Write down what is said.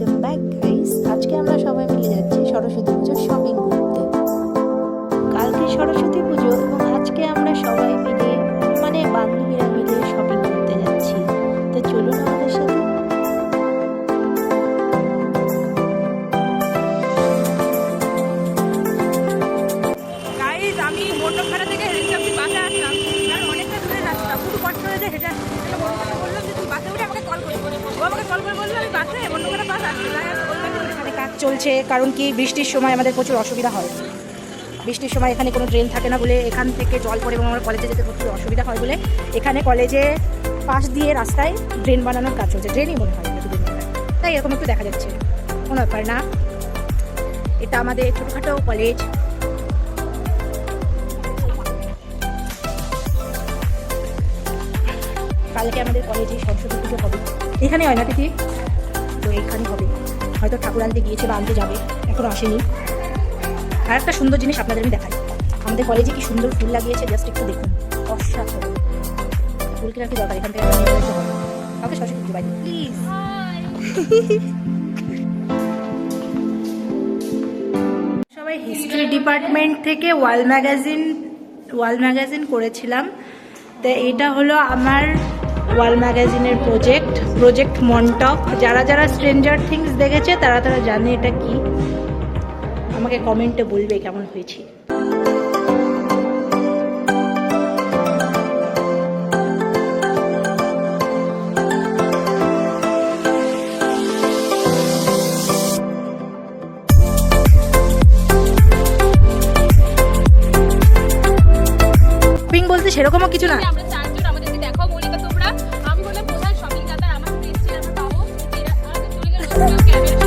Welcome back guys. আজকে আমরা সবাই মিলে যাচ্ছি সরস্বতী পুজোর শপিং করতে। কালকে সরস্বতী পুজো এবং আজকে আমরা সবাই মিলে বান্ধবীরা মিলে শপিং করতে যাচ্ছি। তো চলুন আমাদের সাথে। গাইস, আমি মন্ডপখানা থেকে হেঁটে আমি বাসে আসলাম। আর অনেকটা দূরের রাস্তা, খুব কষ্ট হয়েছে হেঁটে আসতে। বন্ধুকে বললাম যে তুই বাসে উঠে আমাকে কল করে, ও আমাকে কল করে বললো আমি বাসে মন্ডপখানা বাস আসছে। এখানে কাজ চলছে, কারণ কি বৃষ্টির সময় আমাদের প্রচুর অসুবিধা হয়। বৃষ্টির সময় এখানে কোনো ড্রেন থাকে না বলে এখান থেকে জল পড়ে এবং আমার কলেজে যেতে প্রচুর অসুবিধা হয় বলে এখানে কলেজে পাশ দিয়ে রাস্তায় ড্রেন বানানোর কাজ চলছে। ড্রেনই মনে হয় যতদূর মনে হয়, তাই এরকম একটু দেখা যাচ্ছে, কোনো ব্যাপার না। এটা আমাদের ছোটোখাটো কলেজ। কালকে আমাদের কলেজে সরস্বতী পুজো হবে, এখানে হয় না তিথি, তো এখানে হবে। হয়তো ঠাকুর আনতে গিয়েছে বা আনতে যাবে, এখনো আসেনি। আর একটা সুন্দর জিনিস আপনাদের আমি দেখাই, আমাদের কলেজে কি সুন্দর ফুল লাগিয়েছে, জাস্ট একটু দেখুন, অসাধারণ। ফুল কেনার কি দরকার, এখান থেকে কাউকে সরস্বতী পুজো বাই প্লিজ। সবাই হিস্ট্রি ডিপার্টমেন্ট থেকে ওয়াল ম্যাগাজিন করেছিলাম। তো এটা হলো আমার ওয়াল ম্যাগাজিনের প্রজেক্ট মন্টক। যারা যারা স্ট্রেঞ্জার থিংস দেখেছে তারা জানে এটা কি। আমাকে কমেন্টে বলবে কেমন হয়েছে। শপিং বলতে সেরকমও কিছু না। আমরা চারজন, আমাদেরকে দেখো মনিকা তোমরা। আমি বললাম কোথায় শপিং যাতা, আমার সাথে এসেছি আমরা পাবো। এরা চলে গেল